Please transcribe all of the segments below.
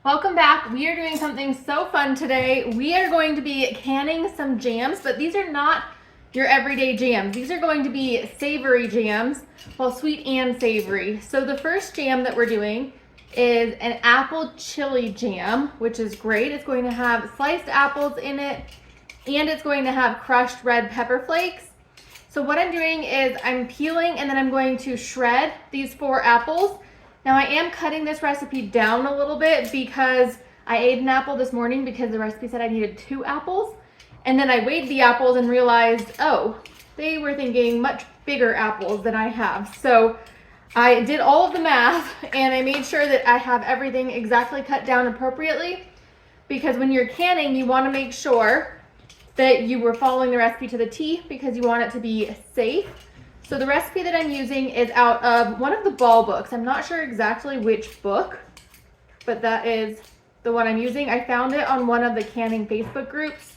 Welcome back. We are doing something so fun today. We are going to be canning some jams, but these are not your everyday jams. These are going to be savory jams, well, sweet and savory. So the first jam that we're doing is an apple chili jam, which is great. It's going to have sliced apples in it, and it's going to have crushed red pepper flakes. So what I'm doing is I'm peeling and then I'm going to shred these 4 apples. Now I am cutting this recipe down a little bit because I ate an apple this morning because the recipe said I needed 2 apples. And then I weighed the apples and realized, oh, they were thinking much bigger apples than I have. So I did all of the math and I made sure that I have everything exactly cut down appropriately, because when you're canning, you want to make sure that you were following the recipe to the T because you want it to be safe. So the recipe that I'm using is out of one of the Ball books. I'm not sure exactly which book, but that is the one I'm using. I found it on one of the canning Facebook groups,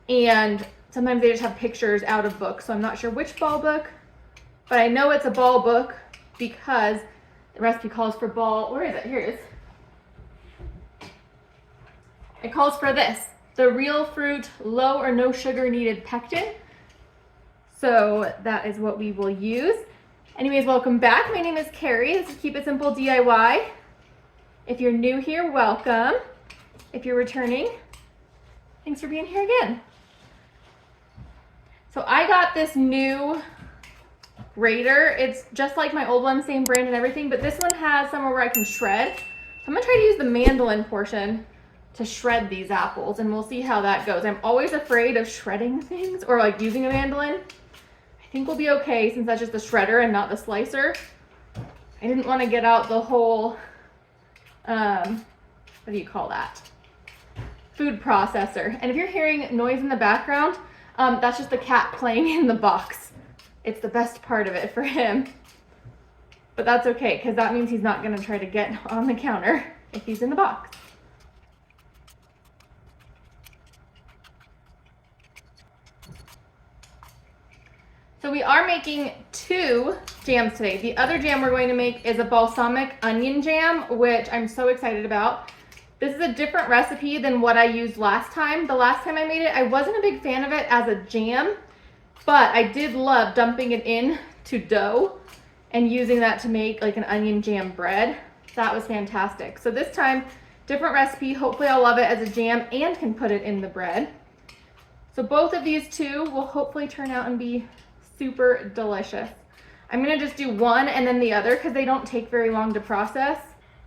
and sometimes they just have pictures out of books, so I'm not sure which Ball book, but I know it's a Ball book because the recipe calls for Ball. Where is it? Here it is. It calls for this, the real fruit, low or no sugar needed pectin. So that is what we will use. Anyways, welcome back. My name is Carrie. This is Keep It Simple DIY. If you're new here, welcome. If you're returning, thanks for being here again. So I got this new grater. It's just like my old one, same brand and everything, but this one has somewhere where I can shred. So I'm gonna try to use the mandolin portion to shred these apples, and we'll see how that goes. I'm always afraid of shredding things or like using a mandolin. I think we'll be okay since that's just the shredder and not the slicer. I didn't want to get out the whole, what do you call that? Food processor. And if you're hearing noise in the background, that's just the cat playing in the box. It's the best part of it for him. But that's okay, because that means he's not going to try to get on the counter if he's in the box. So we are making 2 jams today. The other jam we're going to make is a balsamic onion jam, which I'm so excited about. This is a different recipe than what I used last time. The last time I made it, I wasn't a big fan of it as a jam, but I did love dumping it in to dough and using that to make like an onion jam bread. That was fantastic. So this time, different recipe. Hopefully I'll love it as a jam and can put it in the bread. So both of these 2 will hopefully turn out and be super delicious. I'm gonna just do one and then the other because they don't take very long to process.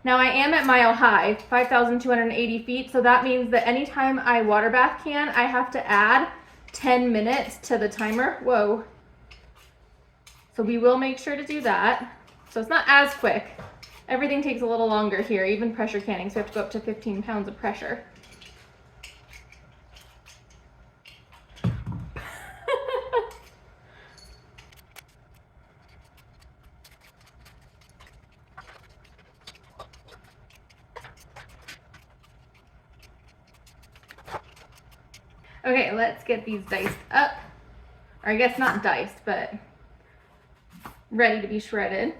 Now I am at mile high, 5,280 feet, so that means that anytime I water bath can, I have to add 10 minutes to the timer. Whoa. So we will make sure to do that. So it's not as quick. Everything takes a little longer here, even pressure canning, so we have to go up to 15 pounds of pressure. Okay, let's get these diced up. Or I guess not diced, but ready to be shredded.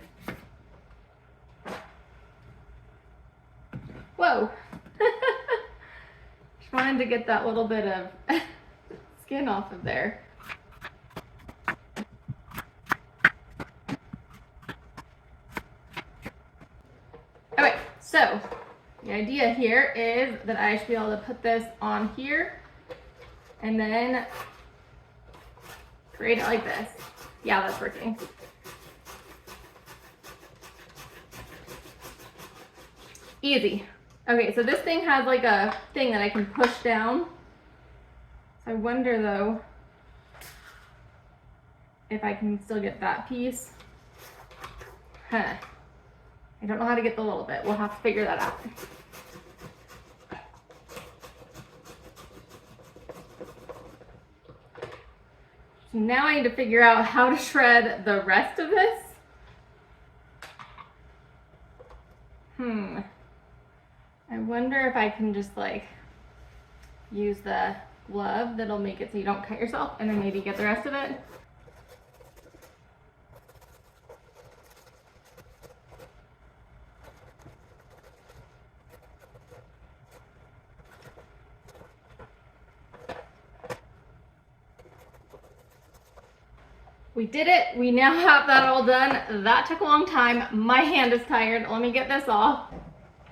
Whoa. Just wanted to get that little bit of skin off of there. Okay, so the idea here is that I should be able to put this on here and then create it like this. Yeah, that's working. Easy. Okay, so this thing has like a thing that I can push down. I wonder though if I can still get that piece. Huh. I don't know how to get the little bit. We'll have to figure that out. So now I need to figure out how to shred the rest of this. I wonder if I can just like use the glove that'll make it so you don't cut yourself, and then maybe get the rest of it. We did it. We now have that all done. That took a long time. My hand is tired. Let me get this off.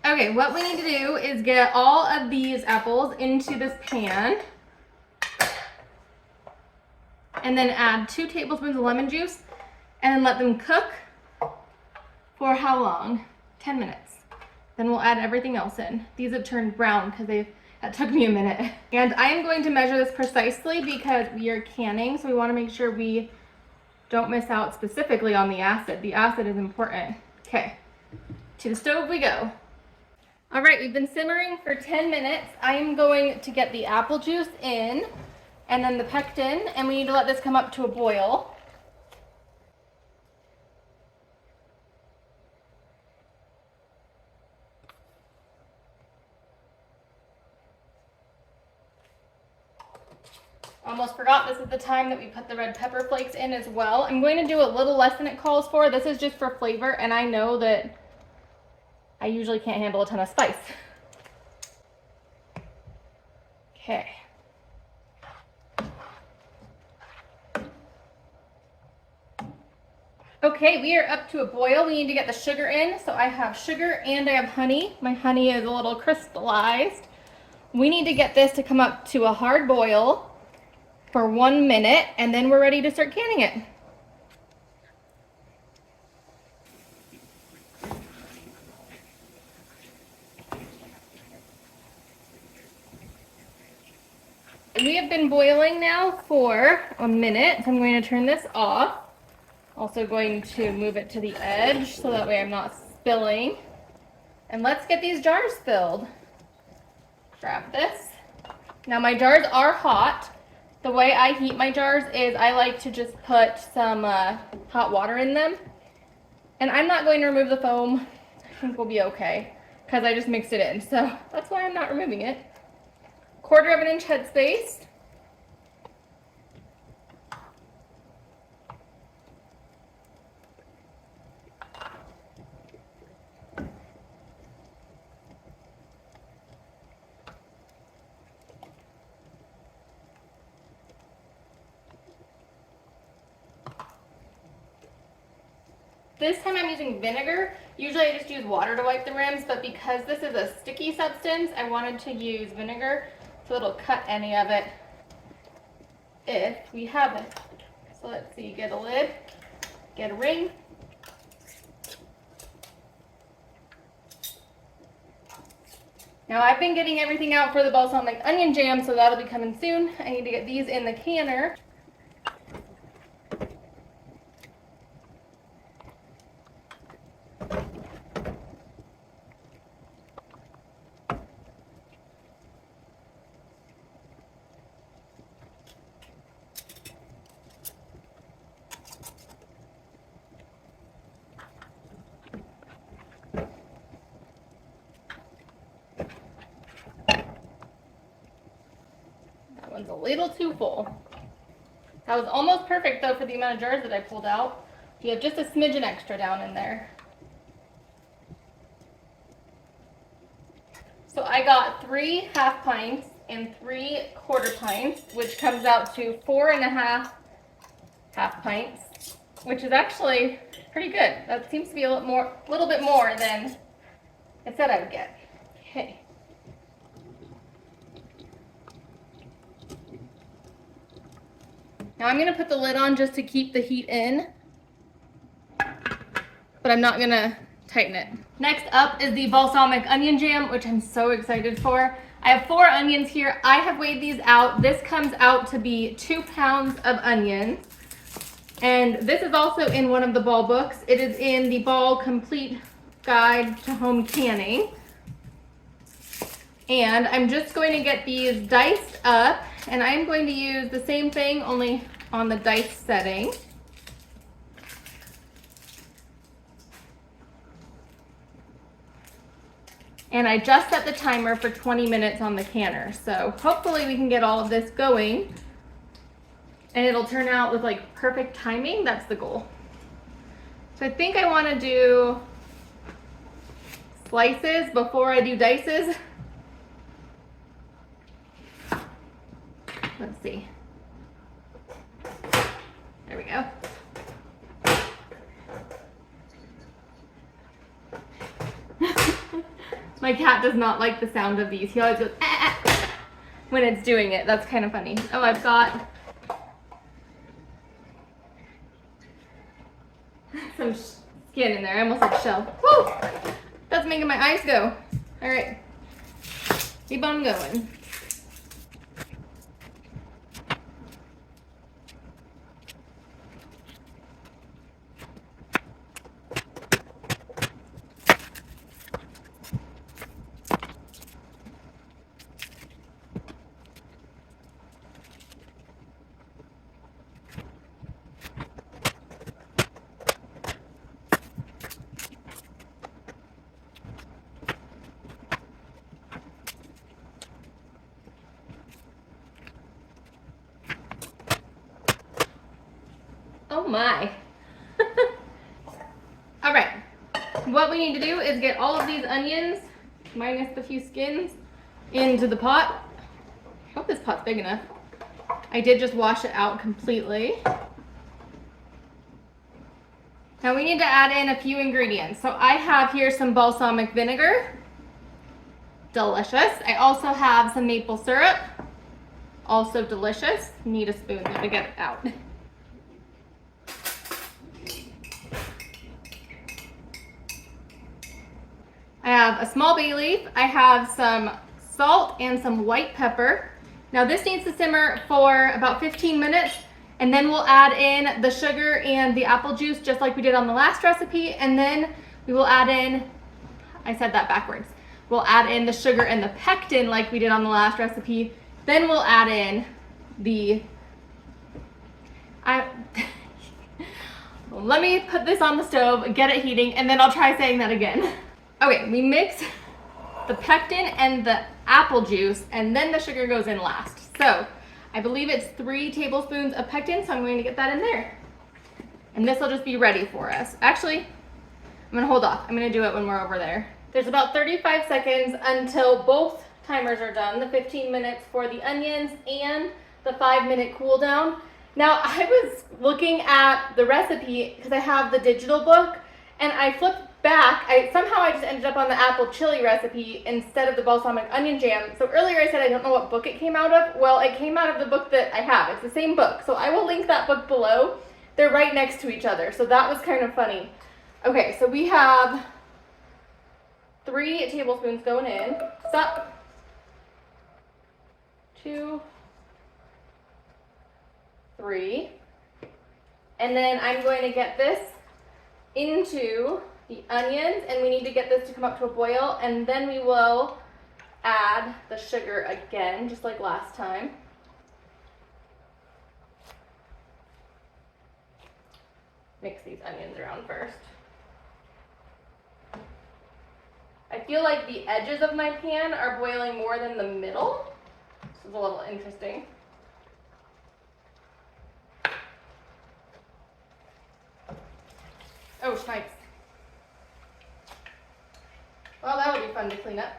Okay, what we need to do is get all of these apples into this pan and then add 2 tablespoons of lemon juice and let them cook for how long? 10 minutes. Then we'll add everything else in. These have turned brown because that took me a minute. And I am going to measure this precisely because we are canning, so we want to make sure we don't miss out specifically on the acid. The acid is important. Okay, to the stove we go. All right, we've been simmering for 10 minutes. I am going to get the apple juice in and then the pectin, and we need to let this come up to a boil. Almost forgot, this is the time that we put the red pepper flakes in as well. I'm going to do a little less than it calls for. This is just for flavor, and I know that I usually can't handle a ton of spice. Okay. Okay, we are up to a boil. We need to get the sugar in. So I have sugar and I have honey. My honey is a little crystallized. We need to get this to come up to a hard boil for 1 minute, and then we're ready to start canning it. We have been boiling now for a minute, so I'm going to turn this off. Also going to move it to the edge so that way I'm not spilling. And let's get these jars filled. Grab this. Now my jars are hot. The way I heat my jars is I like to just put some hot water in them. And I'm not going to remove the foam. I think we'll be okay because I just mixed it in. So that's why I'm not removing it. 1/4 inch headspace. This time I'm using vinegar. Usually I just use water to wipe the rims, but because this is a sticky substance, I wanted to use vinegar so it'll cut any of it if we have it. So let's see, get a lid, get a ring. Now I've been getting everything out for the balsamic onion jam, so that'll be coming soon. I need to get these in the canner. One's a little too full. That was almost perfect though for the amount of jars that I pulled out. You have just a smidgen extra down in there. So I got 3 1/2 pints and 3 1/4 pints, which comes out to 4 1/2 1/2 pints, which is actually pretty good. That seems to be a little bit more than I said I would get. Okay. Now I'm going to put the lid on just to keep the heat in, but I'm not going to tighten it. Next up is the balsamic onion jam, which I'm so excited for. I have 4 onions here. I have weighed these out. This comes out to be 2 pounds of onions. And this is also in one of the Ball books. It is in the Ball Complete Guide to Home Canning. And I'm just going to get these diced up, and I'm going to use the same thing, only on the dice setting. And I just set the timer for 20 minutes on the canner. So hopefully we can get all of this going and it'll turn out with like perfect timing. That's the goal. So I think I want to do slices before I do dices. Let's see. There we go. My cat does not like the sound of these. He always goes, ah, ah, when it's doing it. That's kind of funny. Oh, I've got some skin in there. I almost said shell. Woo! That's making my eyes go. All right, keep on going. Oh my. All right, what we need to do is get all of these onions, minus the few skins, into the pot. I hope this pot's big enough. I did just wash it out completely. Now we need to add in a few ingredients. So I have here some balsamic vinegar. Delicious. I also have some maple syrup. Also delicious. Need a spoon though to get it out. I have a small bay leaf. I have some salt and some white pepper. Now this needs to simmer for about 15 minutes, and then we'll add in the sugar and the apple juice just like we did on the last recipe, and then we will add in, I said that backwards, we'll add in the sugar and the pectin like we did on the last recipe, then we'll add in the, let me put this on the stove, get it heating, and then I'll try saying that again. Okay, we mix the pectin and the apple juice, and then the sugar goes in last. So I believe it's 3 tablespoons of pectin, so I'm going to get that in there. And this will just be ready for us. Actually, I'm gonna hold off. I'm gonna do it when we're over there. There's about 35 seconds until both timers are done, the 15 minutes for the onions and the 5-minute cool down. Now I was looking at the recipe because I have the digital book, and I flipped back. Somehow I just ended up on the apple chili recipe instead of the balsamic onion jam. So earlier I said I don't know what book it came out of. Well, it came out of the book that I have. It's the same book. So I will link that book below. They're right next to each other. So that was kind of funny. Okay, so we have 3 tablespoons going in. Stop. 2, 3. And then I'm going to get this into the onions, and we need to get this to come up to a boil, and then we will add the sugar again, just like last time. Mix these onions around first. I feel like the edges of my pan are boiling more than the middle. This is a little interesting. Oh, snipes. Well, that'll be fun to clean up.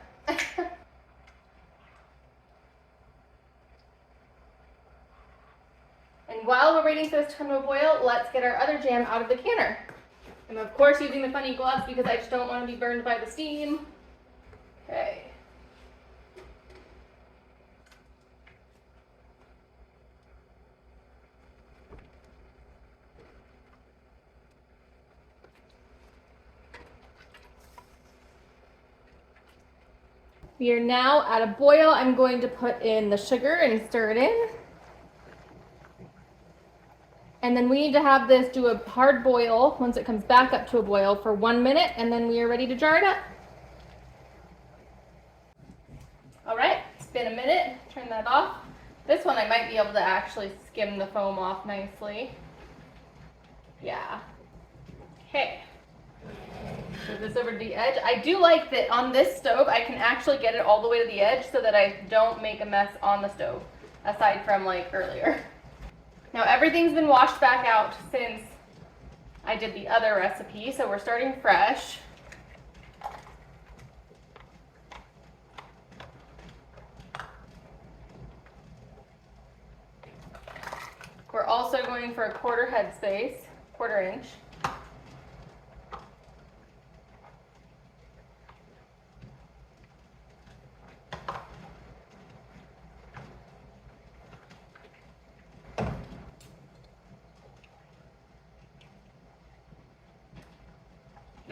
And while we're waiting for this to come to a boil, let's get our other jam out of the canner. I'm of course using the funny gloves because I just don't want to be burned by the steam. Okay. We are now at a boil. I'm going to put in the sugar and stir it in. And then we need to have this do a hard boil once it comes back up to a boil for 1 minute, and then we are ready to jar it up. All right, it's been a minute. Turn that off. This one I might be able to actually skim the foam off nicely. Yeah. Okay. Move this over to the edge. I do like that on this stove I can actually get it all the way to the edge so that I don't make a mess on the stove, aside from like earlier. Now everything's been washed back out since I did the other recipe, so we're starting fresh. We're also going for a 1/4 head space, 1/4 inch.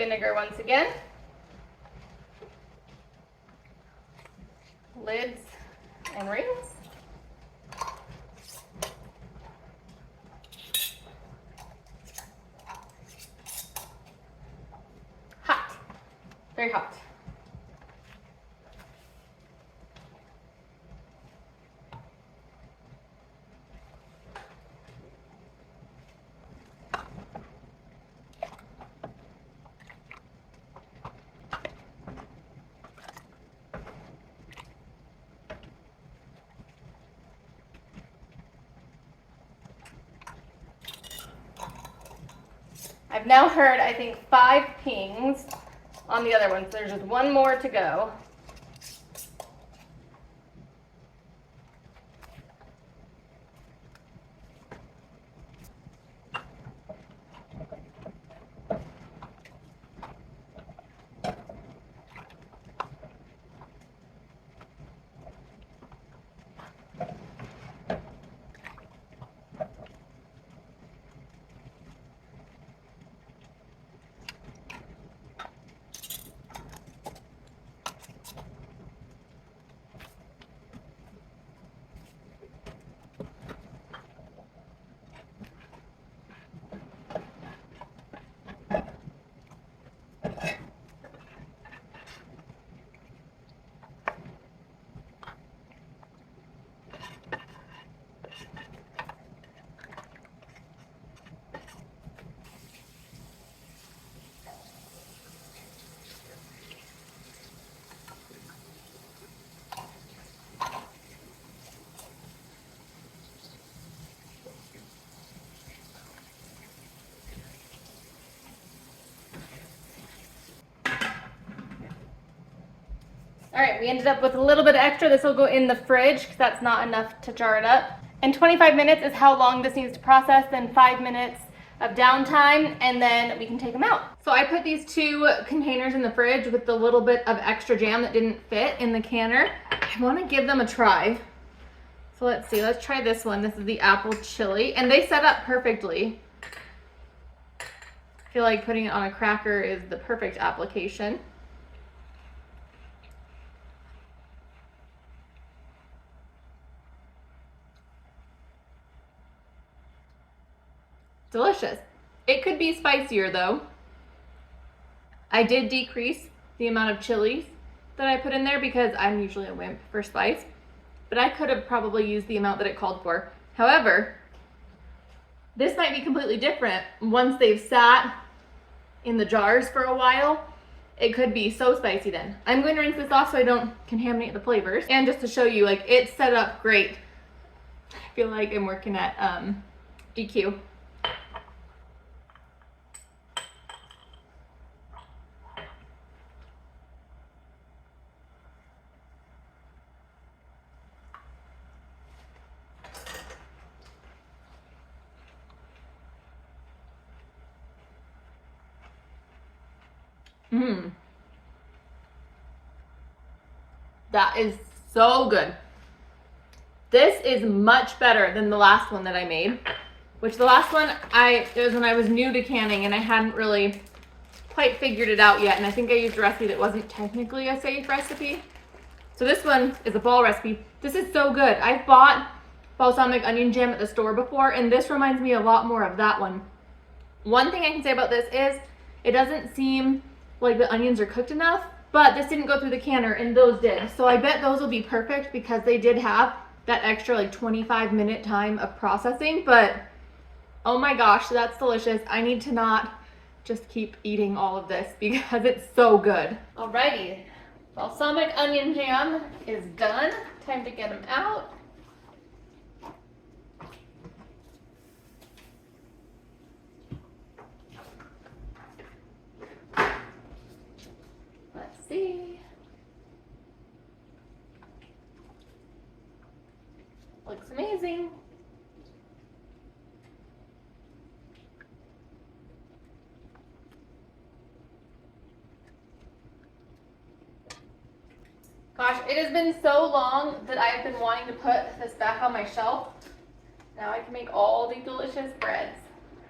vinegar once again. Lids and rings. Hot, very hot. I've now heard, I think, 5 pings on the other one, so there's just one more to go. All right, we ended up with a little bit extra. This will go in the fridge because that's not enough to jar it up. And 25 minutes is how long this needs to process, then 5 minutes of downtime, and then we can take them out. So I put these 2 containers in the fridge with the little bit of extra jam that didn't fit in the canner. I want to give them a try. So let's see, let's try this one. This is the apple chili, and they set up perfectly. I feel like putting it on a cracker is the perfect application. Delicious. It could be spicier though. I did decrease the amount of chilies that I put in there because I'm usually a wimp for spice, but I could have probably used the amount that it called for. However, this might be completely different once they've sat in the jars for a while. It could be so spicy then. I'm going to rinse this off so I don't contaminate the flavors. And just to show you, like, it's set up great. I feel like I'm working at DQ. That is so good. This is much better than the last one that I made, which the last one, it was when I was new to canning and I hadn't really quite figured it out yet. And I think I used a recipe that wasn't technically a safe recipe. So this one is a fall recipe. This is so good. I've bought balsamic onion jam at the store before, and this reminds me a lot more of that one. One thing I can say about this is it doesn't seem like the onions are cooked enough, but this didn't go through the canner and those did. So I bet those will be perfect because they did have that extra like 25-minute time of processing. But oh my gosh, that's delicious. I need to not just keep eating all of this because it's so good. Alrighty, balsamic onion jam is done. Time to get them out. Let's see. Looks amazing. Gosh, it has been so long that I've been wanting to put this back on my shelf. Now I can make all the delicious breads.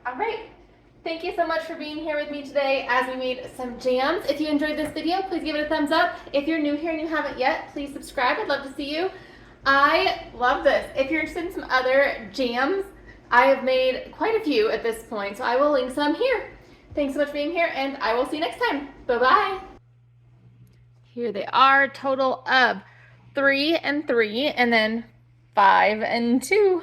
All right, Thank you so much for being here with me today as we made some jams. If you enjoyed this video, please give it a thumbs up. If you're new here and you haven't yet, please subscribe. I'd love to see you. I love this. If you're interested in some other jams, I have made quite a few at this point, so I will link some here. Thanks so much for being here, and I will see you next time. Bye-bye. Here they are, total of 3 and 3, and then 5 and 2.